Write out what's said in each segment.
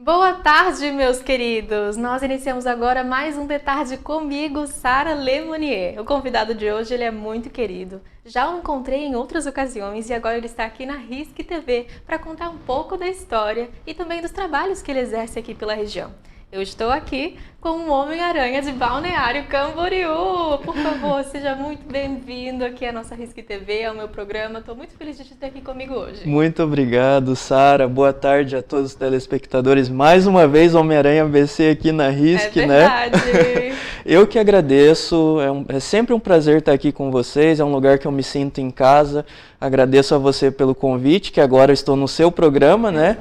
Boa tarde, meus queridos! Nós iniciamos agora mais um De Tarde comigo, Sara Lemonnier. O convidado de hoje ele é muito querido. Já o encontrei em outras ocasiões e agora ele está aqui na Risc TV para contar um pouco da história e também dos trabalhos que ele exerce aqui pela região. Eu estou aqui com um Homem-Aranha de Balneário Camboriú. Por favor, seja muito bem-vindo aqui à nossa Risc TV, ao meu programa. Estou muito feliz de te ter aqui comigo hoje. Muito obrigado, Sara. Boa tarde a todos os telespectadores. Mais uma vez, Homem-Aranha BC aqui na Risc, É né? verdade. Eu que agradeço. É sempre um prazer estar aqui com vocês. É um lugar que eu me sinto em casa. Agradeço a você pelo convite, que agora eu estou no seu programa, né?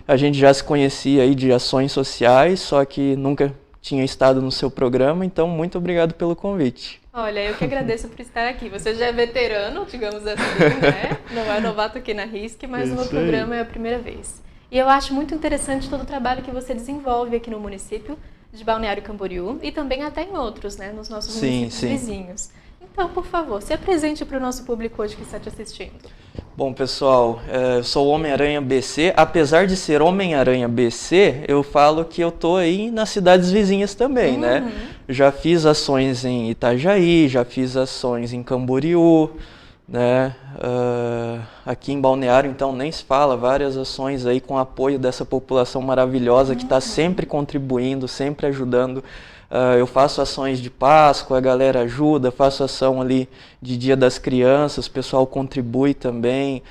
A gente já se conhecia aí de ações sociais, só que nunca tinha estado no seu programa, então muito obrigado pelo convite. Olha, eu que agradeço por estar aqui. Você já é veterano, digamos assim, né? Não é novato aqui na Risc, mas no meu programa é a primeira vez. E eu acho muito interessante todo o trabalho que você desenvolve aqui no município de Balneário Camboriú e também até em outros, né? Nos nossos municípios vizinhos. Então, por favor, se apresente para o nosso público hoje que está te assistindo. Bom, pessoal, eu sou o Homem-Aranha BC. Apesar de ser Homem-Aranha BC, eu falo que eu tô aí nas cidades vizinhas também, né? Já fiz ações em Itajaí, já fiz ações em Camboriú, né? Aqui em Balneário, então, nem se fala, várias ações aí com apoio dessa população maravilhosa que está sempre contribuindo, sempre ajudando. Eu faço ações de Páscoa, a galera ajuda, faço ação ali de Dia das Crianças, o pessoal contribui também,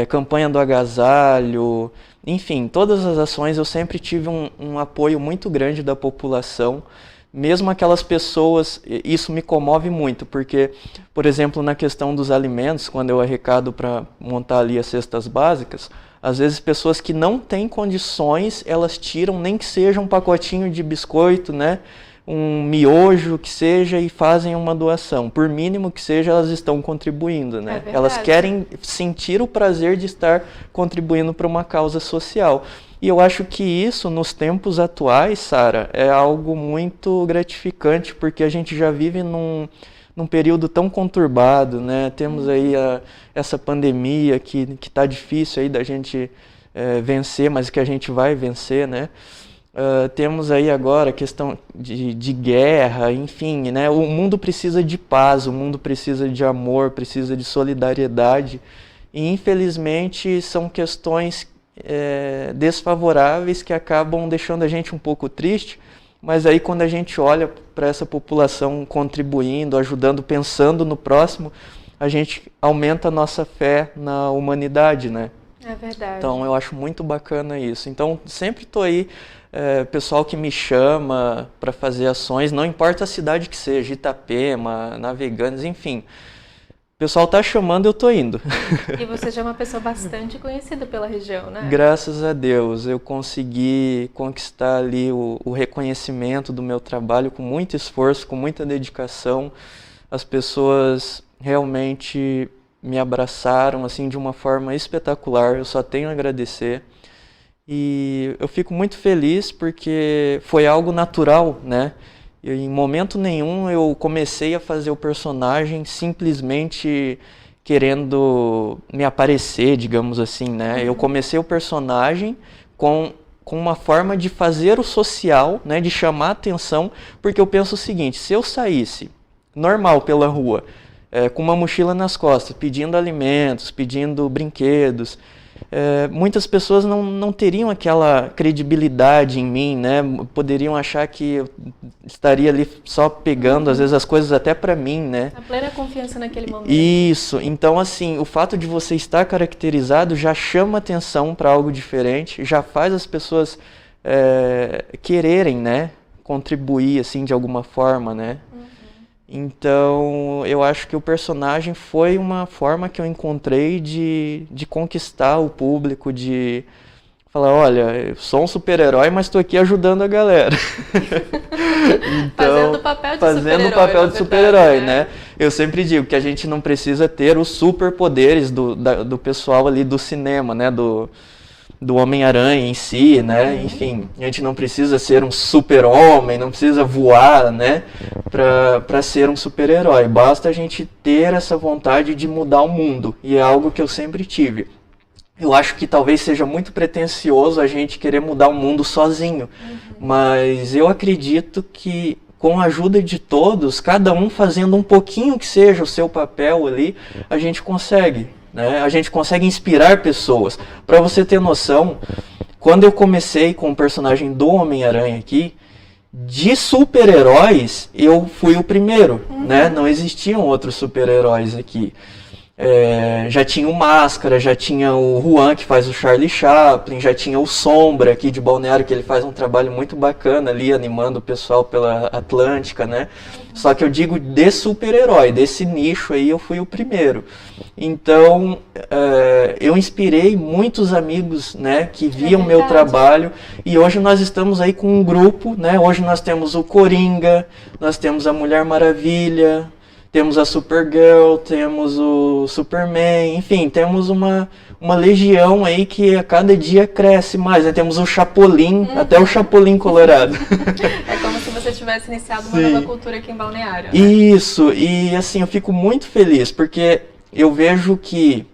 campanha do agasalho, enfim, todas as ações eu sempre tive um apoio muito grande da população, mesmo aquelas pessoas, isso me comove muito, porque, por exemplo, na questão dos alimentos, quando eu arrecado para montar ali as cestas básicas, às vezes pessoas que não têm condições, elas tiram nem que seja um pacotinho de biscoito, né? Um miojo que seja e fazem uma doação. Por mínimo que seja, elas estão contribuindo, né? Elas querem sentir o prazer de estar contribuindo para uma causa social. E eu acho que isso, nos tempos atuais, Sara, é algo muito gratificante, porque a gente já vive num período tão conturbado, né? Temos aí essa pandemia que está difícil aí da gente vencer, mas que a gente vai vencer, né? Temos aí agora a questão de guerra, enfim, né? O mundo precisa de paz, o mundo precisa de amor, precisa de solidariedade, e infelizmente são questões desfavoráveis que acabam deixando a gente um pouco triste. Mas aí quando a gente olha para essa população contribuindo, ajudando, pensando no próximo, a gente aumenta a nossa fé na humanidade, né? É verdade. Então eu acho muito bacana isso. Então sempre estou aí, pessoal que me chama para fazer ações, não importa a cidade que seja, Itapema, Navegantes, enfim. O pessoal tá chamando, eu tô indo. E você já é uma pessoa bastante conhecida pela região, né? Graças a Deus, eu consegui conquistar ali o reconhecimento do meu trabalho com muito esforço, com muita dedicação. As pessoas realmente me abraçaram assim de uma forma espetacular, eu só tenho a agradecer. E eu fico muito feliz porque foi algo natural, né? Em momento nenhum eu comecei a fazer o personagem simplesmente querendo me aparecer, digamos assim, né? Eu comecei o personagem com uma forma de fazer o social, né? De chamar a atenção, porque eu penso o seguinte, se eu saísse normal pela rua, com uma mochila nas costas, pedindo alimentos, pedindo brinquedos, muitas pessoas não teriam aquela credibilidade em mim, né? Poderiam achar que eu estaria ali só pegando, às vezes, as coisas até para mim, né? A plena confiança naquele momento. Isso. Então, assim, o fato de você estar caracterizado já chama atenção para algo diferente, já faz as pessoas quererem, né? Contribuir, assim, de alguma forma, né? Então, eu acho que o personagem foi uma forma que eu encontrei de conquistar o público, de falar, olha, eu sou um super-herói, mas estou aqui ajudando a galera. Então, fazendo o papel de super-herói, né? Eu sempre digo que a gente não precisa ter os superpoderes do pessoal ali do cinema, né? Do Homem-Aranha em si, né? Enfim, a gente não precisa ser um super-homem, não precisa voar, né? Para ser um super-herói. Basta a gente ter essa vontade de mudar o mundo. E é algo que eu sempre tive. eu acho que talvez seja muito pretensioso a gente querer mudar o mundo sozinho, mas eu acredito que com a ajuda de todos, cada um fazendo um pouquinho que seja o seu papel ali, a gente consegue, né? A gente consegue inspirar pessoas. Para você ter noção, quando eu comecei com o personagem do Homem-Aranha aqui, de super-heróis, eu fui o primeiro, né? Não existiam outros super-heróis aqui. Já tinha o Máscara, já tinha o Juan, que faz o Charlie Chaplin, já tinha o Sombra aqui de Balneário, que ele faz um trabalho muito bacana ali, animando o pessoal pela Atlântica, né? Só que eu digo de super-herói, desse nicho aí eu fui o primeiro. Então, eu inspirei muitos amigos, né, que viam meu trabalho, e hoje nós estamos aí com um grupo, né? Hoje nós temos o Coringa, nós temos a Mulher Maravilha, temos a Supergirl, temos o Superman, enfim, temos uma legião aí que a cada dia cresce mais, né? Temos o Chapolin, até o Chapolin Colorado. É como se você tivesse iniciado uma nova cultura aqui em Balneário, né? Isso, e assim, eu fico muito feliz, porque eu vejo que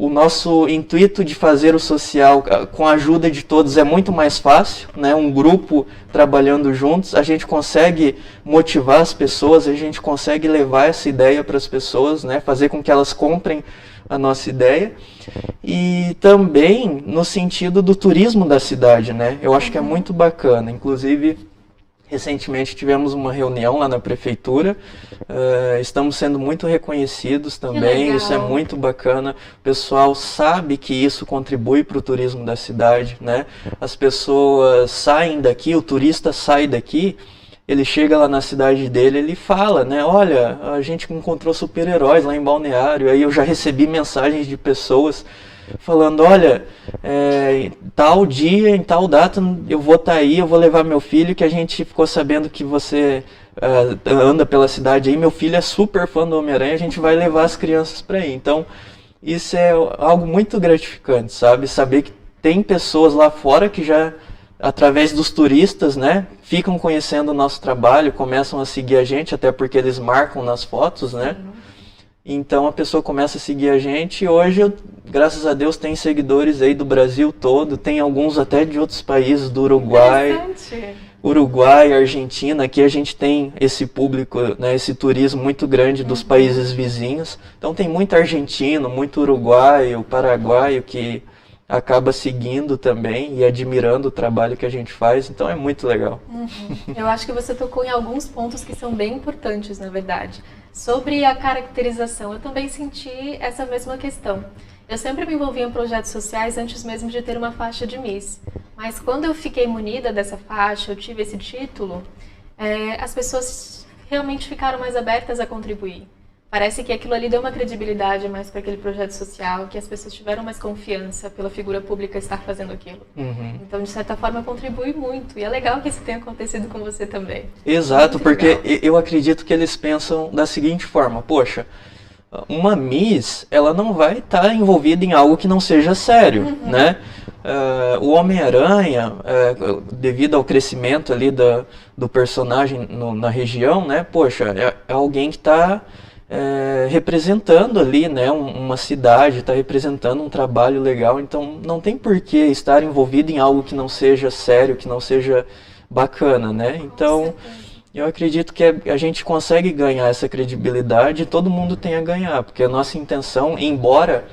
o nosso intuito de fazer o social com a ajuda de todos é muito mais fácil, né? Um grupo trabalhando juntos, a gente consegue motivar as pessoas, a gente consegue levar essa ideia para as pessoas, né? Fazer com que elas comprem a nossa ideia. E também no sentido do turismo da cidade, né? Eu acho que é muito bacana. Inclusive, recentemente tivemos uma reunião lá na prefeitura, estamos sendo muito reconhecidos também, isso é muito bacana, o pessoal sabe que isso contribui para o turismo da cidade, né? As pessoas saem daqui, o turista sai daqui, ele chega lá na cidade dele, ele fala, né? Olha, a gente encontrou super-heróis lá em Balneário, aí eu já recebi mensagens de pessoas falando, olha, em tal dia, em tal data, eu vou estar aí, eu vou levar meu filho, que a gente ficou sabendo que você anda pela cidade aí, meu filho é super fã do Homem-Aranha, a gente vai levar as crianças para aí. Então, isso é algo muito gratificante, sabe? Saber que tem pessoas lá fora que já, através dos turistas, né, ficam conhecendo o nosso trabalho, começam a seguir a gente, até porque eles marcam nas fotos, né? Então a pessoa começa a seguir a gente e hoje, graças a Deus, tem seguidores aí do Brasil todo, tem alguns até de outros países, do Uruguai, Argentina. Aqui a gente tem esse público, né, esse turismo muito grande dos países vizinhos. Então tem muito argentino, muito uruguaio, paraguaio que acaba seguindo também e admirando o trabalho que a gente faz, então é muito legal. Eu acho que você tocou em alguns pontos que são bem importantes, na verdade. Sobre a caracterização, eu também senti essa mesma questão. Eu sempre me envolvi em projetos sociais antes mesmo de ter uma faixa de Miss. Mas quando eu fiquei munida dessa faixa, eu tive esse título, as pessoas realmente ficaram mais abertas a contribuir. Parece que aquilo ali deu uma credibilidade mais para aquele projeto social, que as pessoas tiveram mais confiança pela figura pública estar fazendo aquilo. Então, de certa forma, contribui muito. E é legal que isso tenha acontecido com você também. Exato, muito porque legal. eu acredito que eles pensam da seguinte forma, poxa, uma Miss, ela não vai estar envolvida em algo que não seja sério, né? O Homem-Aranha, devido ao crescimento ali do personagem na região, né? Poxa, é alguém que está representando ali, né, uma cidade, está representando um trabalho legal, então não tem por que estar envolvido em algo que não seja sério, que não seja bacana, né? Então, eu acredito que a gente consegue ganhar essa credibilidade e todo mundo tem a ganhar, porque a nossa intenção, embora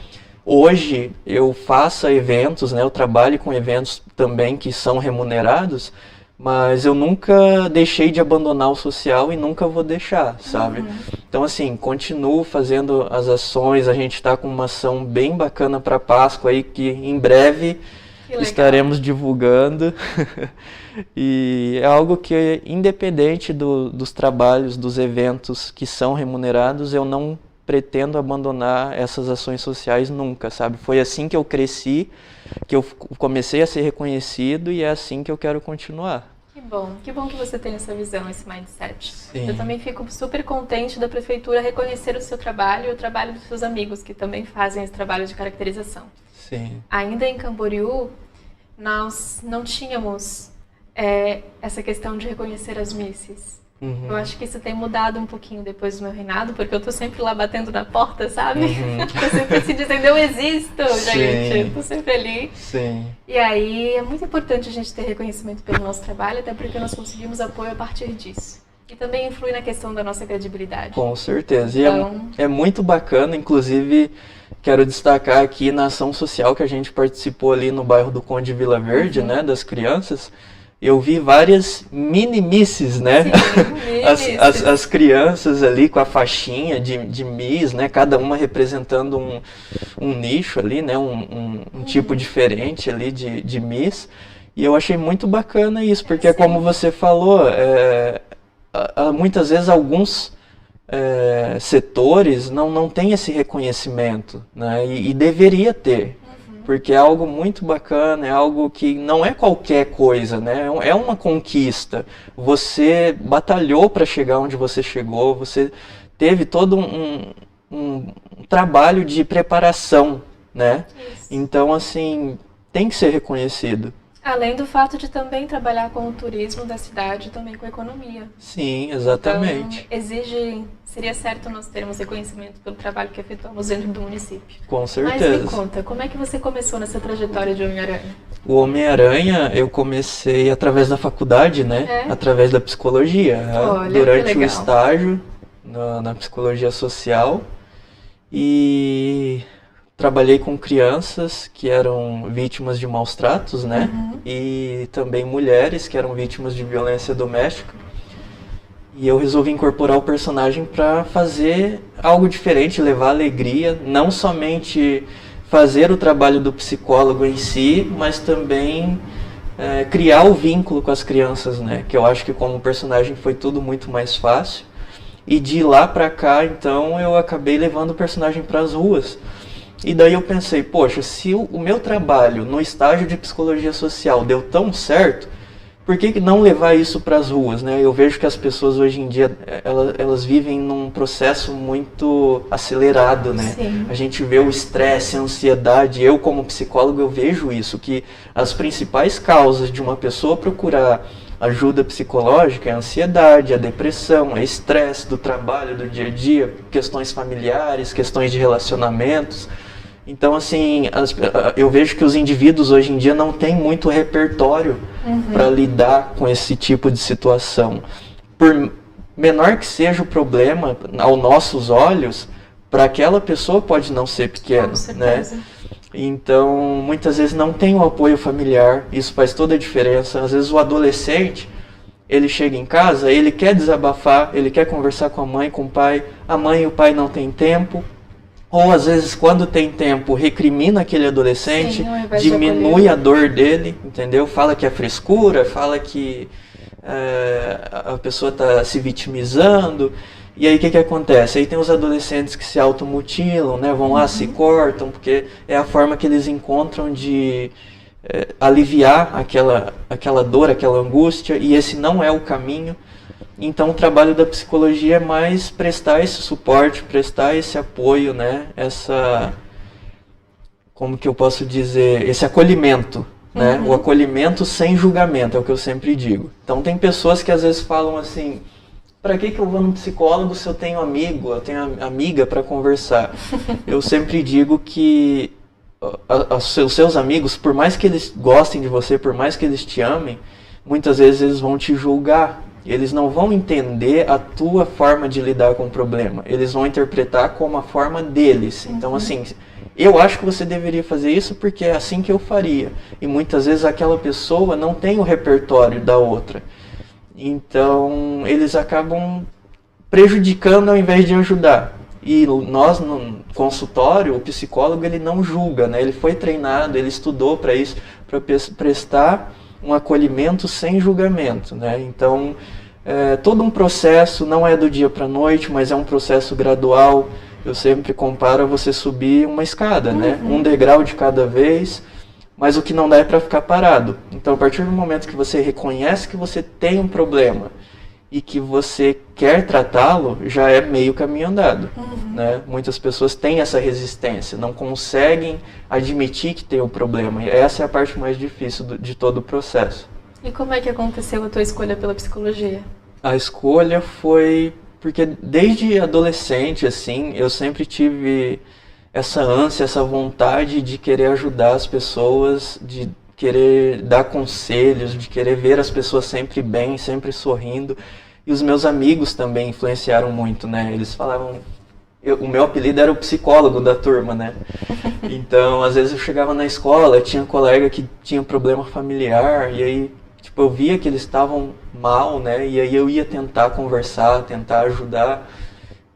hoje eu faça eventos, né, eu trabalho com eventos também que são remunerados, mas eu nunca deixei de abandonar o social e nunca vou deixar, sabe? Então, assim, continuo fazendo as ações, a gente está com uma ação bem bacana para Páscoa aí, que em breve estaremos divulgando. E é algo que, independente dos trabalhos, dos eventos que são remunerados, eu não pretendo abandonar essas ações sociais nunca, sabe? Foi assim que eu cresci, que eu comecei a ser reconhecido e é assim que eu quero continuar. Que bom que você tem essa visão, esse mindset. Sim. Eu também fico super contente da prefeitura reconhecer o seu trabalho e o trabalho dos seus amigos que também fazem esse trabalho de caracterização. Sim. Ainda em Camboriú, nós não tínhamos essa questão de reconhecer as misses. Eu acho que isso tem mudado um pouquinho depois do meu reinado, porque eu tô sempre lá batendo na porta, sabe? Tô sempre se dizendo, eu existo, gente, eu tô sempre ali. Sim. E aí é muito importante a gente ter reconhecimento pelo nosso trabalho, até porque nós conseguimos apoio a partir disso. E também influi na questão da nossa credibilidade. Com certeza. E Então... é muito bacana, inclusive, quero destacar aqui na ação social que a gente participou ali no bairro do Conde Vila Verde, né, das crianças. Eu vi várias mini-misses, né? Sim, as crianças ali com a faixinha de Miss, né? Cada uma representando um nicho ali, né? Um tipo diferente ali de Miss. E eu achei muito bacana isso, porque como você falou, muitas vezes alguns setores não têm esse reconhecimento, né? E deveria ter. Porque é algo muito bacana, é algo que não é qualquer coisa, né? É uma conquista. Você batalhou para chegar onde você chegou, você teve todo um trabalho de preparação, né? Isso. Então, assim, tem que ser reconhecido. Além do fato de também trabalhar com o turismo da cidade, também com a economia. Sim, exatamente. Então, seria certo nós termos reconhecimento pelo trabalho que efetuamos dentro do município. Com certeza. Mas me conta, como é que você começou nessa trajetória de Homem-Aranha? O Homem-Aranha eu comecei através da faculdade, né? Através da psicologia. Olha, durante o estágio na psicologia social. E trabalhei com crianças que eram vítimas de maus tratos, né? E também mulheres que eram vítimas de violência doméstica. E eu resolvi incorporar o personagem para fazer algo diferente, levar alegria, não somente fazer o trabalho do psicólogo em si, mas também criar o vínculo com as crianças, né? Que eu acho que como personagem foi tudo muito mais fácil. E de lá para cá, então, eu acabei levando o personagem para as ruas. E daí eu pensei, poxa, se o meu trabalho no estágio de psicologia social deu tão certo, por que não levar isso para as ruas, né? Eu vejo que as pessoas hoje em dia, elas vivem num processo muito acelerado, né? Sim. A gente vê o estresse, a ansiedade. Eu, como psicólogo, eu vejo isso, que as principais causas de uma pessoa procurar ajuda psicológica é a ansiedade, a depressão, o estresse do trabalho, do dia a dia, questões familiares, questões de relacionamentos. Então, assim, eu vejo que os indivíduos hoje em dia não têm muito repertório para lidar com esse tipo de situação. Por menor que seja o problema, aos nossos olhos, para aquela pessoa pode não ser pequeno, né? Então, muitas vezes não tem o apoio familiar, isso faz toda a diferença. Às vezes o adolescente, ele chega em casa, ele quer desabafar, ele quer conversar com a mãe, com o pai, a mãe e o pai não têm tempo. Ou às vezes, quando tem tempo, recrimina aquele adolescente, diminui a dor dele, entendeu? Fala que é frescura, fala que a pessoa está se vitimizando. E aí o que acontece? Aí tem os adolescentes que se automutilam, né? Vão lá, se cortam, porque é a forma que eles encontram de aliviar aquela dor, aquela angústia, e esse não é o caminho. Então o trabalho da psicologia é mais prestar esse suporte, prestar esse apoio, né? Como que eu posso dizer? Esse acolhimento, né? O acolhimento sem julgamento, é o que eu sempre digo. Então tem pessoas que às vezes falam assim, para que eu vou no psicólogo se eu tenho amigo, eu tenho amiga para conversar? Eu sempre digo que os seus amigos, por mais que eles gostem de você, por mais que eles te amem, muitas vezes eles vão te julgar. Eles não vão entender a tua forma de lidar com o problema. Eles vão interpretar como a forma deles. Então, assim, eu acho que você deveria fazer isso porque é assim que eu faria. E muitas vezes aquela pessoa não tem o repertório da outra. Então, eles acabam prejudicando ao invés de ajudar. E nós, no consultório, o psicólogo, ele não julga, né? Ele foi treinado, ele estudou para isso, para prestar um acolhimento sem julgamento, né? Então, todo um processo, não é do dia para a noite, mas é um processo gradual. Eu sempre comparo a você subir uma escada, né? Um degrau de cada vez, mas o que não dá é para ficar parado. Então, a partir do momento que você reconhece que você tem um problema e que você quer tratá-lo, já é meio caminho andado, né? Muitas pessoas têm essa resistência, não conseguem admitir que tem um problema. E essa é a parte mais difícil de todo o processo. E como é que aconteceu a tua escolha pela psicologia? A escolha foi porque desde adolescente, assim, eu sempre tive essa ânsia, essa vontade de querer ajudar as pessoas, de querer dar conselhos, de querer ver as pessoas sempre bem, sempre sorrindo. E os meus amigos também influenciaram muito, né? Eles falavam... o meu apelido era o psicólogo da turma, né? Então, às vezes eu chegava na escola, tinha um colega que tinha problema familiar, e aí, tipo, eu via que eles estavam mal, né? E aí eu ia tentar conversar, tentar ajudar.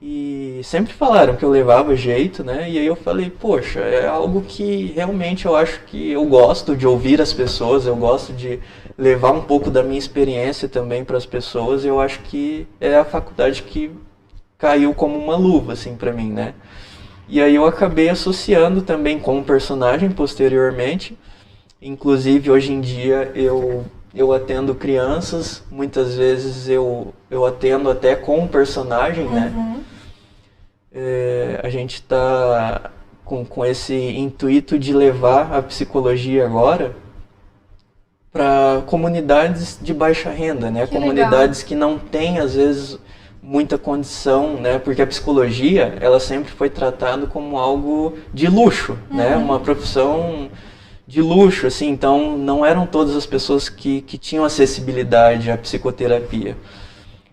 E sempre falaram que eu levava jeito, né? E aí eu falei, poxa, é algo que realmente eu acho que eu gosto de ouvir as pessoas, eu gosto de levar um pouco da minha experiência também para as pessoas. Eu acho que é a faculdade que caiu como uma luva, assim, pra mim, né? E aí eu acabei associando também com o personagem posteriormente. Inclusive, hoje em dia, eu atendo crianças, muitas vezes eu atendo até com o personagem, né? A gente está com esse intuito de levar a psicologia agora para comunidades de baixa renda, né? Que comunidades legal. que não têm, às vezes, muita condição, né? Porque a psicologia, ela sempre foi tratada como algo de luxo, né? Uma profissão de luxo, assim. Então, não eram todas as pessoas que tinham acessibilidade à psicoterapia.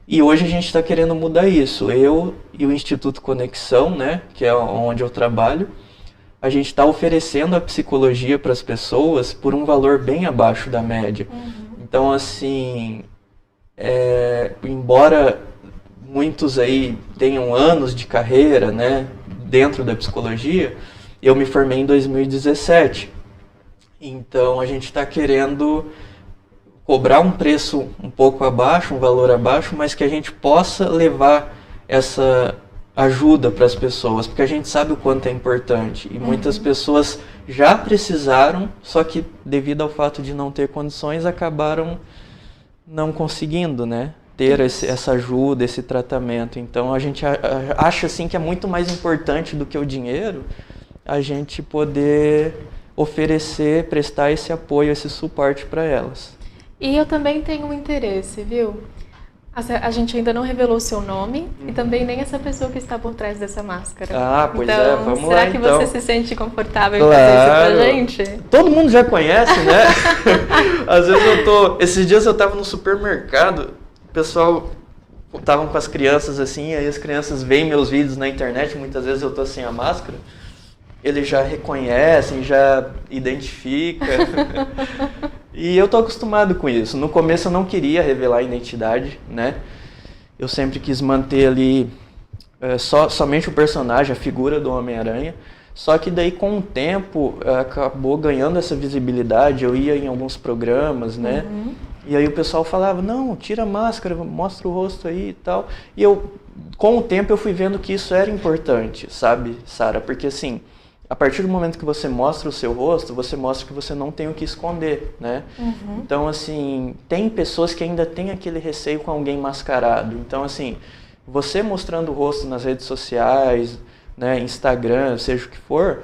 E hoje a gente está querendo mudar isso. Eu e o Instituto Conexão, né? Que é onde eu trabalho, a gente está oferecendo a psicologia para as pessoas por um valor bem abaixo da média. Então, assim, embora muitos aí tenham anos de carreira, né, dentro da psicologia, eu me formei em 2017. Então, a gente está querendo cobrar um preço um pouco abaixo, um valor abaixo, mas que a gente possa levar essa ajuda para as pessoas, porque a gente sabe o quanto é importante. E muitas pessoas já precisaram, só que devido ao fato de não ter condições, acabaram não conseguindo, né, ter essa ajuda, esse tratamento. Então a gente acha assim que é muito mais importante do que o dinheiro a gente poder oferecer, prestar esse apoio, esse suporte para elas. E eu também tenho um interesse, viu? A gente ainda não revelou o seu nome e também nem essa pessoa que está por trás dessa máscara. Ah, pois então, é, vamos lá será que então. você se sente confortável em fazer isso pra gente? Todo mundo já conhece, né? Às vezes esses dias eu tava no supermercado, o pessoal estavam com as crianças assim, aí as crianças veem meus vídeos na internet, muitas vezes eu tô sem a máscara. Eles já reconhecem, já identificam. E eu tô acostumado com isso. No começo eu não queria revelar a identidade, né? Eu sempre quis manter ali somente o personagem, a figura do Homem-Aranha. Só que daí com o tempo acabou ganhando essa visibilidade. Eu ia em alguns programas, né? E aí o pessoal falava, não, tira a máscara, mostra o rosto aí e tal. E com o tempo eu fui vendo que isso era importante, sabe, Sara? Porque assim, a partir do momento que você mostra o seu rosto, você mostra que você não tem o que esconder, né? Então, assim, tem pessoas que ainda têm aquele receio com alguém mascarado. Então, assim, você mostrando o rosto nas redes sociais, né, Instagram, seja o que for,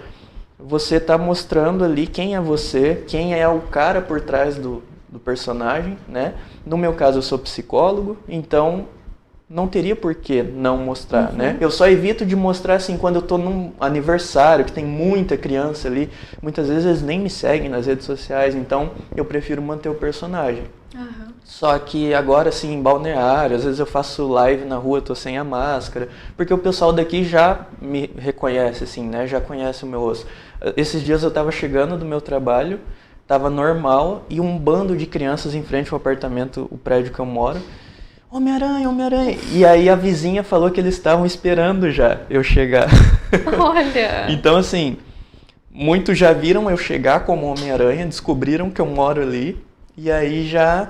você está mostrando ali quem é você, quem é o cara por trás do personagem, né? No meu caso, eu sou psicólogo, então não teria por que não mostrar, né? Eu só evito de mostrar assim quando eu tô num aniversário, que tem muita criança ali. Muitas vezes eles nem me seguem nas redes sociais, então eu prefiro manter o personagem. Só que agora assim, em balneário, às vezes eu faço live na rua, tô sem a máscara, porque o pessoal daqui já me reconhece assim, né? Já conhece o meu rosto. Esses dias eu tava chegando do meu trabalho, tava normal, e um bando de crianças em frente ao apartamento, o prédio que eu moro, Homem-Aranha, Homem-Aranha. E aí a vizinha falou que eles estavam esperando já eu chegar. Olha! Então, assim, muitos já viram eu chegar como Homem-Aranha, descobriram que eu moro ali, e aí já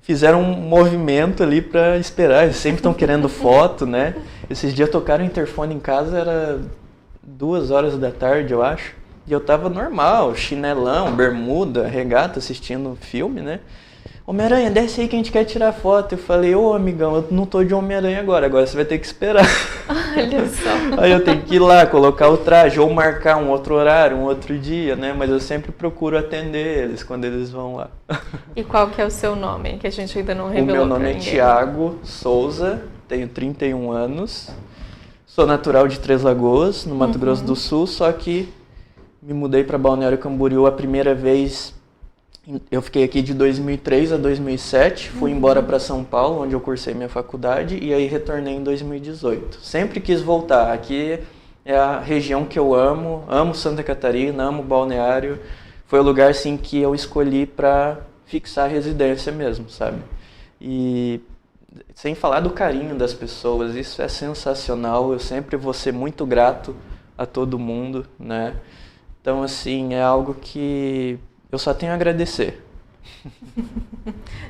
fizeram um movimento ali pra esperar. Eles sempre estão querendo foto, né? Esses dias tocaram o interfone em casa, era 2 horas da tarde, eu acho. E eu tava normal, chinelão, bermuda, regata, assistindo filme, né? Homem-Aranha, desce aí que a gente quer tirar foto. Eu falei, ô amigão, eu não tô de Homem-Aranha agora você vai ter que esperar. Olha só. Aí eu tenho que ir lá, colocar o traje, ou marcar um outro horário, um outro dia, né? Mas eu sempre procuro atender eles quando eles vão lá. E qual que é o seu nome, que a gente ainda não revelou? O meu nome é Thiago Souza, tenho 31 anos, sou natural de Três Lagoas, no Mato Grosso do Sul, só que me mudei para Balneário Camboriú a primeira vez. Eu fiquei aqui de 2003 a 2007, fui embora para São Paulo, onde eu cursei minha faculdade, e aí retornei em 2018. Sempre quis voltar, aqui é a região que eu amo Santa Catarina, amo Balneário. Foi o lugar assim, que eu escolhi para fixar a residência mesmo, sabe? E sem falar do carinho das pessoas, isso é sensacional, eu sempre vou ser muito grato a todo mundo, né? Então, assim, é algo que eu só tenho a agradecer.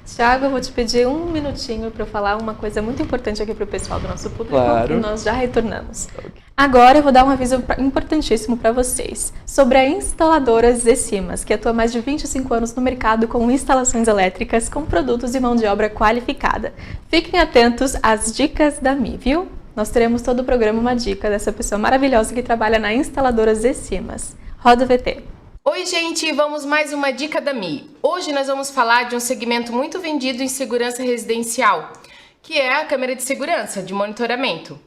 Thiago, eu vou te pedir um minutinho para eu falar uma coisa muito importante aqui para o pessoal do nosso público. Claro. E nós já retornamos. Agora eu vou dar um aviso importantíssimo para vocês sobre a instaladora Zecimas, que atua há mais de 25 anos no mercado com instalações elétricas com produtos e mão de obra qualificada. Fiquem atentos às dicas da Mi, viu? Nós teremos todo o programa uma dica dessa pessoa maravilhosa que trabalha na instaladora Zecimas. Roda o VT. Oi gente, vamos mais uma dica da Mi. Hoje nós vamos falar de um segmento muito vendido em segurança residencial, que é a câmera de segurança, de monitoramento.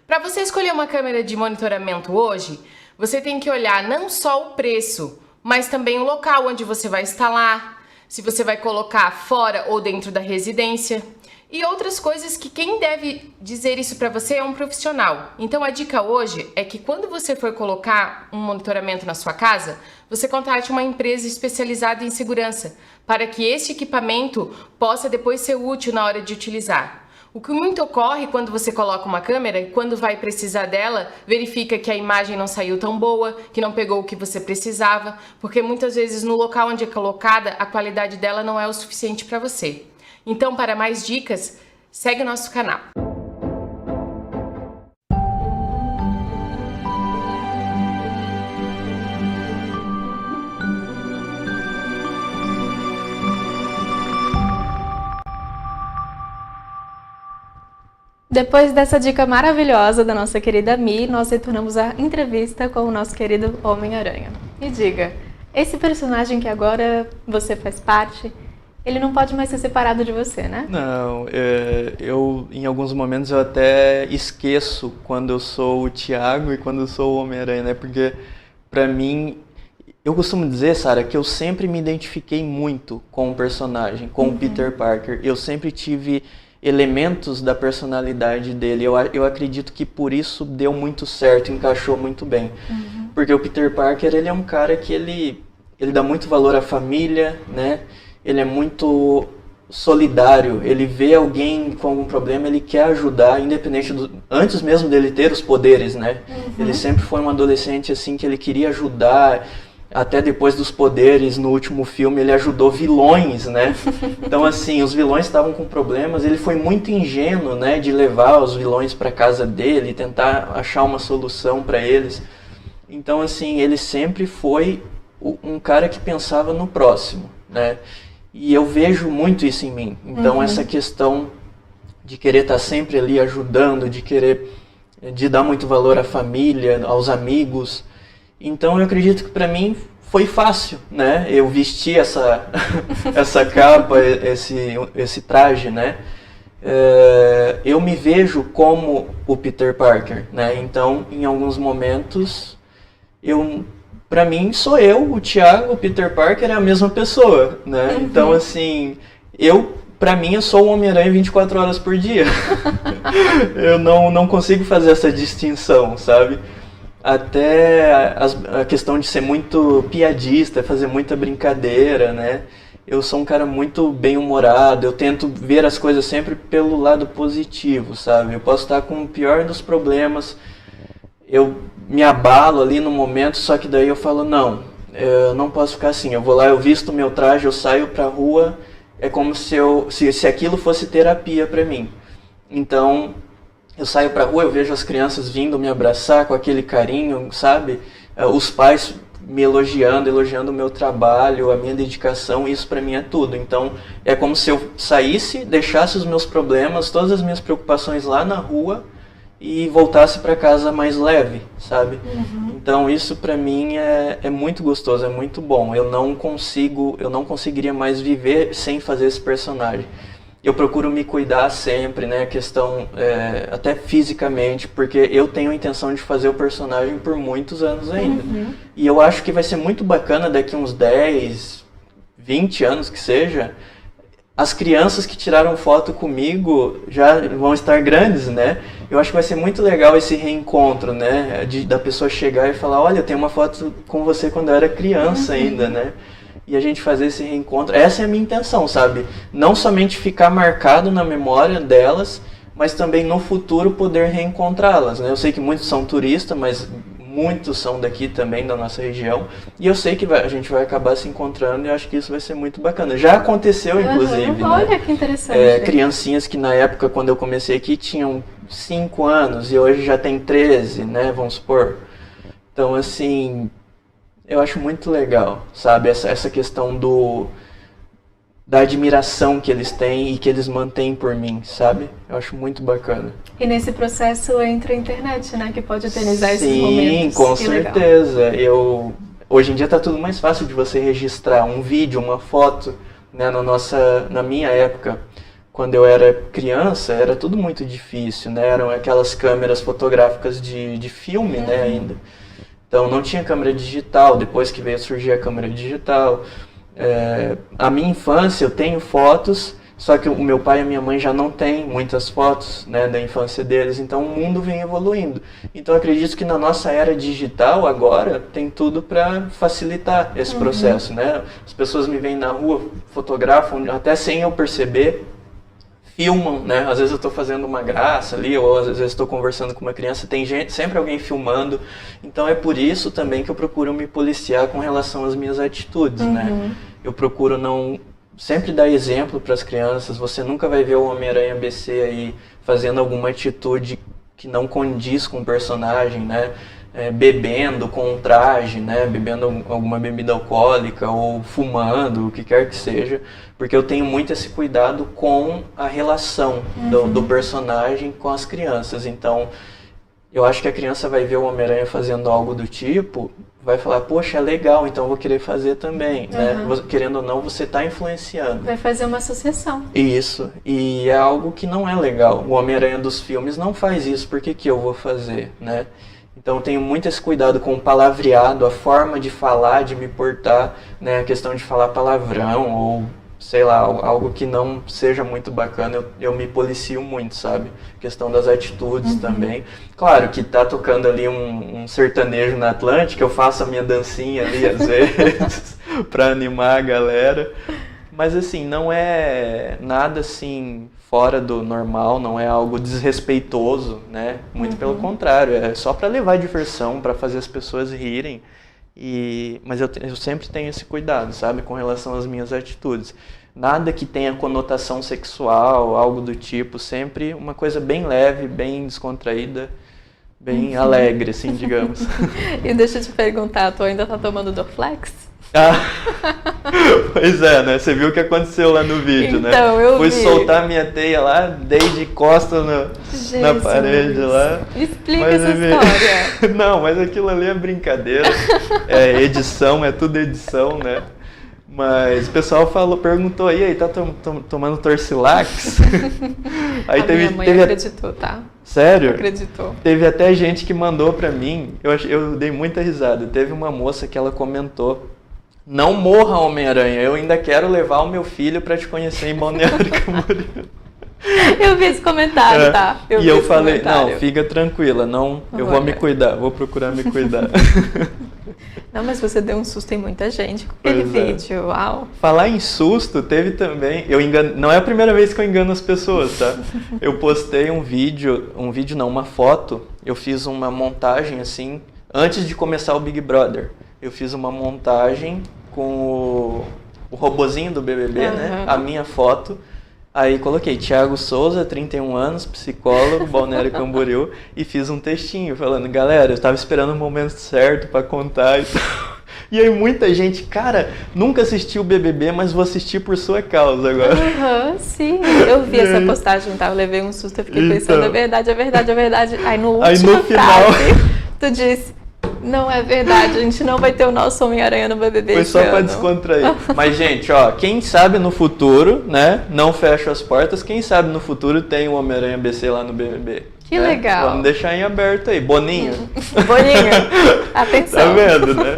Para você escolher uma câmera de monitoramento hoje, você tem que olhar não só o preço, mas também o local onde você vai instalar, se você vai colocar fora ou dentro da residência. E outras coisas que quem deve dizer isso para você é um profissional. Então a dica hoje é que quando você for colocar um monitoramento na sua casa, você contrate uma empresa especializada em segurança, para que este equipamento possa depois ser útil na hora de utilizar. O que muito ocorre quando você coloca uma câmera e quando vai precisar dela, verifica que a imagem não saiu tão boa, que não pegou o que você precisava, porque muitas vezes no local onde é colocada, a qualidade dela não é o suficiente para você. Então, para mais dicas, segue o nosso canal. Depois dessa dica maravilhosa da nossa querida Mi, nós retornamos à entrevista com o nosso querido Homem-Aranha. Me diga, esse personagem que agora você faz parte, ele não pode mais ser separado de você, né? Não, eu em alguns momentos eu até esqueço quando eu sou o Thiago e quando eu sou o Homem-Aranha, né? Porque pra mim, eu costumo dizer, Sara, que eu sempre me identifiquei muito com o personagem, com o Peter Parker. Eu sempre tive elementos da personalidade dele. Eu acredito que por isso deu muito certo, encaixou muito bem. Porque o Peter Parker, ele é um cara que ele dá muito valor à família, né? Ele é muito solidário, ele vê alguém com algum problema, ele quer ajudar, independente antes mesmo dele ter os poderes, né? Ele sempre foi um adolescente assim que ele queria ajudar, até depois dos poderes, no último filme ele ajudou vilões, né? Então assim, os vilões estavam com problemas, ele foi muito ingênuo, né, de levar os vilões para casa dele, tentar achar uma solução para eles. Então assim, ele sempre foi um cara que pensava no próximo, né? E eu vejo muito isso em mim. Então essa questão de querer estar sempre ali ajudando, de dar muito valor à família, aos amigos. Então eu acredito que para mim foi fácil, né? Eu vesti essa capa, esse traje, né? Eu me vejo como o Peter Parker, né? Então em alguns momentos pra mim, sou eu, o Thiago, o Peter Parker é a mesma pessoa, né? Então, assim, pra mim, eu sou o Homem-Aranha 24 horas por dia. Eu não consigo fazer essa distinção, sabe? Até a questão de ser muito piadista, fazer muita brincadeira, né? Eu sou um cara muito bem-humorado, eu tento ver as coisas sempre pelo lado positivo, sabe? Eu posso estar com o pior dos problemas, eu me abalo ali no momento, só que daí eu falo, não, eu não posso ficar assim, eu vou lá, eu visto meu traje, eu saio pra rua, é como se aquilo fosse terapia pra mim. Então, eu saio pra rua, eu vejo as crianças vindo me abraçar com aquele carinho, sabe? Os pais me elogiando o meu trabalho, a minha dedicação, isso pra mim é tudo. Então, é como se eu saísse, deixasse os meus problemas, todas as minhas preocupações lá na rua e voltasse pra casa mais leve, sabe? Então, isso pra mim é muito gostoso, é muito bom. Eu não conseguiria mais viver sem fazer esse personagem. Eu procuro me cuidar sempre, né, a questão até fisicamente, porque eu tenho a intenção de fazer o personagem por muitos anos ainda. E eu acho que vai ser muito bacana daqui uns 10, 20 anos que seja, as crianças que tiraram foto comigo já vão estar grandes, né? Eu acho que vai ser muito legal esse reencontro, né, da pessoa chegar e falar, olha, eu tenho uma foto com você quando eu era criança ainda, né? E a gente fazer esse reencontro. Essa é a minha intenção, sabe? Não somente ficar marcado na memória delas, mas também no futuro poder reencontrá-las, né? Eu sei que muitos são turistas, mas muitos são daqui também, da nossa região. E eu sei que a gente vai acabar se encontrando e eu acho que isso vai ser muito bacana. Já aconteceu, inclusive, Olha, né? que interessante. Criancinhas que na época, quando eu comecei aqui, tinham 5 anos e hoje já tem 13, né? Vamos supor. Então, assim... Eu acho muito legal, sabe, essa questão da admiração que eles têm e que eles mantêm por mim, sabe? Eu acho muito bacana. E nesse processo entra a internet, né, que pode eternizar esses momentos. Sim, com que certeza. Hoje em dia tá tudo mais fácil de você registrar um vídeo, uma foto, né, na minha época. Quando eu era criança, era tudo muito difícil, né? Eram aquelas câmeras fotográficas de filme, né, ainda. Então não tinha câmera digital, depois que veio a surgir a câmera digital. A minha infância, eu tenho fotos, só que o meu pai e a minha mãe já não têm muitas fotos, né, da infância deles, então o mundo vem evoluindo. Então eu acredito que na nossa era digital agora tem tudo para facilitar esse processo, né? As pessoas me veem na rua, fotografam, até sem eu perceber, filmam, né? Às vezes eu estou fazendo uma graça ali, ou às vezes estou conversando com uma criança, tem sempre alguém filmando. Então é por isso também que eu procuro me policiar com relação às minhas atitudes, né? Eu procuro não sempre dar exemplo para as crianças. Você nunca vai ver o Homem-Aranha BC aí fazendo alguma atitude que não condiz com o personagem, né? Bebendo com um traje, né? Bebendo alguma bebida alcoólica ou fumando, o que quer que seja, porque eu tenho muito esse cuidado com a relação do personagem com as crianças. Então, eu acho que a criança vai ver o Homem-Aranha fazendo algo do tipo, vai falar, poxa, é legal, então eu vou querer fazer também, né? Querendo ou não, você está influenciando. Vai fazer uma associação. Isso, e é algo que não é legal. O Homem-Aranha dos filmes não faz isso, por que eu vou fazer, né? Então eu tenho muito esse cuidado com o palavreado, a forma de falar, de me portar, né? A questão de falar palavrão ou, sei lá, algo que não seja muito bacana, eu me policio muito, sabe? A questão das atitudes também. Claro que tá tocando ali um sertanejo na Atlântica, eu faço a minha dancinha ali às vezes, pra animar a galera. Mas assim, não é nada assim fora do normal, não é algo desrespeitoso, né? Muito pelo contrário, é só para levar diversão, para fazer as pessoas rirem. Mas eu sempre tenho esse cuidado, sabe, com relação às minhas atitudes. Nada que tenha conotação sexual, algo do tipo, sempre uma coisa bem leve, bem descontraída, bem alegre, assim, digamos. E deixa eu te perguntar, tu ainda tá tomando Dorflex? Pois é, né? Você viu o que aconteceu lá no vídeo, né? Então, eu Fui vi. soltar minha teia lá, dei de costas na parede lá. Explica essa história. Não, mas aquilo ali é brincadeira. Edição, é tudo edição, né? Mas o pessoal perguntou aí, tá tomando Torcilax? Aí minha mãe acreditou, tá? Sério? Acreditou. Teve até gente que mandou pra mim, eu dei muita risada. Teve uma moça que ela comentou: não morra, Homem-Aranha, eu ainda quero levar o meu filho pra te conhecer em Balneário Camboriú. Eu vi esse comentário, tá? Eu falei, não, fica tranquila, eu vou me cuidar, vou procurar me cuidar. Não, mas você deu um susto em muita gente com aquele vídeo, uau. Falar em susto, teve também, não é a primeira vez que eu engano as pessoas, tá? Eu postei uma foto, eu fiz uma montagem assim, antes de começar o Big Brother. Eu fiz uma montagem com o robozinho do BBB, né? A minha foto. Aí coloquei Thiago Souza, 31 anos, psicólogo, Balneário Camboriú, e fiz um textinho falando, galera, eu tava esperando o momento certo pra contar e tal. E aí muita gente, cara, nunca assisti o BBB, mas vou assistir por sua causa agora. Sim, eu vi essa postagem, tá? Eu levei um susto, eu fiquei pensando, é verdade, é verdade, é verdade. Aí no último final, tu disse, não é verdade, a gente não vai ter o nosso Homem-Aranha no BBB. Foi só pra descontrair. Mas, gente, ó, quem sabe no futuro, né, não fecha as portas, quem sabe no futuro tem o Homem-Aranha BC lá no BBB. Que legal. Vamos deixar em aberto aí. Boninho. Boninho, atenção. Tá vendo, né?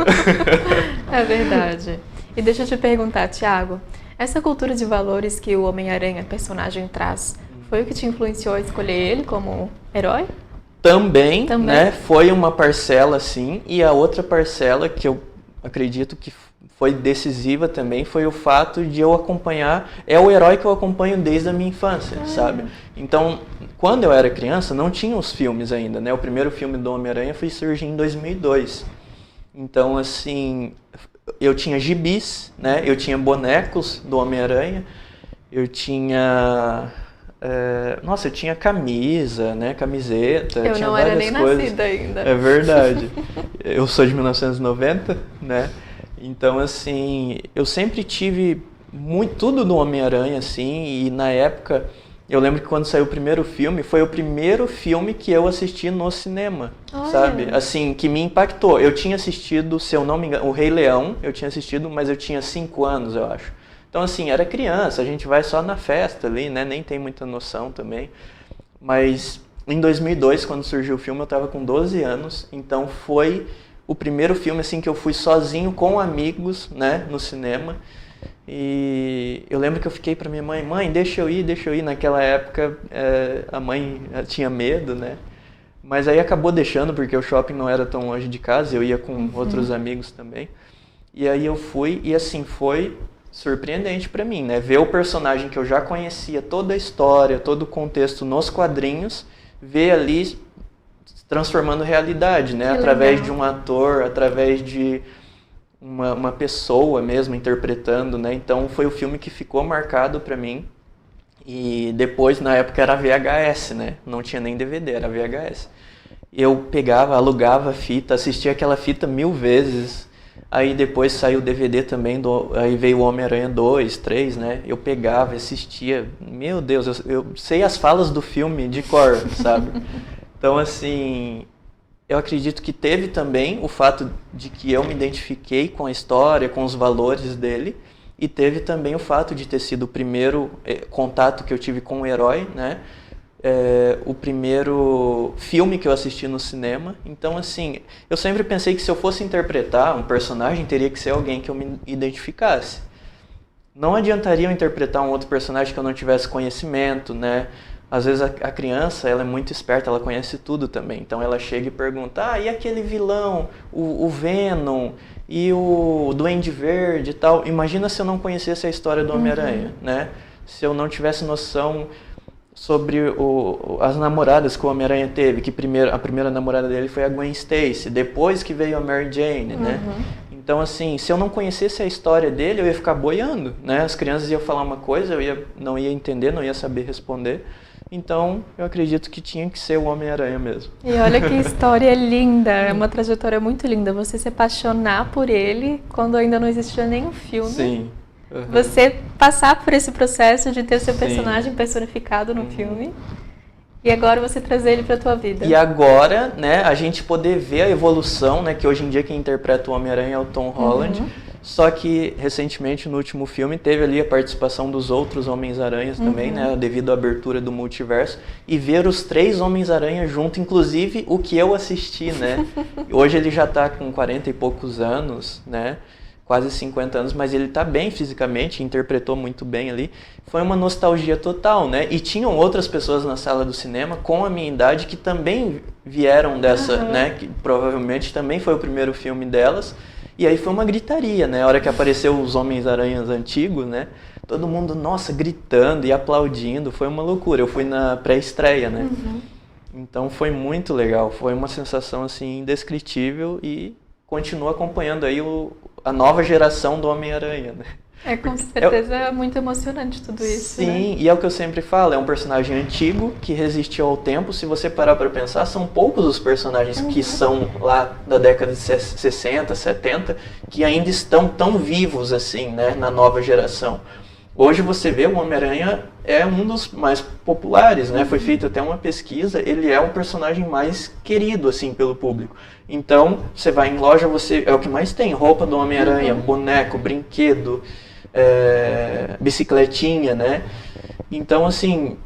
É verdade. E deixa eu te perguntar, Thiago, essa cultura de valores que o Homem-Aranha, personagem, traz, foi o que te influenciou a escolher ele como herói? Também, né? Foi uma parcela, sim. E a outra parcela que eu acredito que foi decisiva também foi o fato de eu acompanhar, é o herói que eu acompanho desde a minha infância, sabe? Então, quando eu era criança, não tinha os filmes ainda, né? O primeiro filme do Homem-Aranha foi surgir em 2002. Então, assim, eu tinha gibis, né? Eu tinha bonecos do Homem-Aranha, eu tinha... eu tinha camisa, né? Camiseta, eu tinha não várias era nem coisas. nascida ainda. É verdade. Eu sou de 1990, né? Então, assim, eu sempre tive tudo do Homem-Aranha, assim, e na época, eu lembro que quando saiu o primeiro filme, foi o primeiro filme que eu assisti no cinema, sabe? Assim, que me impactou. Eu tinha assistido, se eu não me engano, o Rei Leão, eu tinha assistido, mas eu tinha 5 anos, eu acho. Então, assim, era criança, a gente vai só na festa ali, né? Nem tem muita noção também. Mas em 2002, quando surgiu o filme, eu tava com 12 anos, então foi o primeiro filme assim que eu fui sozinho com amigos, né, no cinema. E eu lembro que eu fiquei para minha mãe, deixa eu ir. Naquela época a mãe tinha medo, né? Mas aí acabou deixando porque o shopping não era tão longe de casa, eu ia com outros amigos também. E aí eu fui e assim foi surpreendente para mim, né? Ver o personagem que eu já conhecia, toda a história, todo o contexto nos quadrinhos, ver ali transformando realidade, né? Através de um ator, através de uma pessoa mesmo interpretando, né? Então foi o filme que ficou marcado para mim. E depois, na época, era VHS, né? Não tinha nem DVD, era VHS. Eu pegava, alugava a fita, assistia aquela fita 1000 vezes. Aí depois saiu o DVD também, aí veio o Homem-Aranha 2, 3, né? Eu pegava, assistia. Meu Deus, eu sei as falas do filme de cor, sabe? Então, assim, eu acredito que teve também o fato de que eu me identifiquei com a história, com os valores dele, e teve também o fato de ter sido o primeiro contato que eu tive com o herói, né? O primeiro filme que eu assisti no cinema. Então, assim, eu sempre pensei que se eu fosse interpretar um personagem, teria que ser alguém que eu me identificasse. Não adiantaria eu interpretar um outro personagem que eu não tivesse conhecimento, né? Às vezes a criança, ela é muito esperta, ela conhece tudo também. Então ela chega e pergunta, e aquele vilão, o Venom e o Duende Verde e tal. Imagina se eu não conhecesse a história do Homem-Aranha, né? Se eu não tivesse noção sobre as namoradas que o Homem-Aranha teve, que a primeira namorada dele foi a Gwen Stacy, depois que veio a Mary Jane, né? Então, assim, se eu não conhecesse a história dele, eu ia ficar boiando, né? As crianças iam falar uma coisa, não ia entender, não ia saber responder. Então, eu acredito que tinha que ser o Homem-Aranha mesmo. E olha que história linda, é uma trajetória muito linda. Você se apaixonar por ele quando ainda não existia nenhum filme. Sim. Você passar por esse processo de ter seu personagem personificado no filme. E agora você trazer ele para a tua vida. E agora, né, a gente poder ver a evolução, né, que hoje em dia quem interpreta o Homem-Aranha é o Tom Holland. Só que, recentemente, no último filme, teve ali a participação dos outros Homens-Aranhas também, né? Devido à abertura do multiverso. E ver os 3 Homens-Aranha junto, inclusive o que eu assisti, né? Hoje ele já tá com 40 e poucos anos, né? Quase 50 anos, mas ele tá bem fisicamente, interpretou muito bem ali. Foi uma nostalgia total, né? E tinham outras pessoas na sala do cinema com a minha idade que também vieram dessa, né? Que provavelmente também foi o primeiro filme delas. E aí foi uma gritaria, né? A hora que apareceu os Homens-Aranhas antigos, né? Todo mundo, nossa, gritando e aplaudindo. Foi uma loucura. Eu fui na pré-estreia, né? Então foi muito legal. Foi uma sensação, assim, indescritível e continuo acompanhando aí a nova geração do Homem-Aranha, né? Com certeza é muito emocionante tudo isso. Sim, né? e é o que eu sempre falo, é um personagem antigo que resistiu ao tempo. Se você parar para pensar, são poucos os personagens que são lá da década de 60, 70, que ainda estão tão vivos assim, né, na nova geração. Hoje você vê o Homem-Aranha é um dos mais populares, né? Foi feita até uma pesquisa, ele é o personagem mais querido assim pelo público. Então, você vai em loja, você é o que mais tem, roupa do Homem-Aranha, boneco, brinquedo, bicicletinha, né? Então, assim,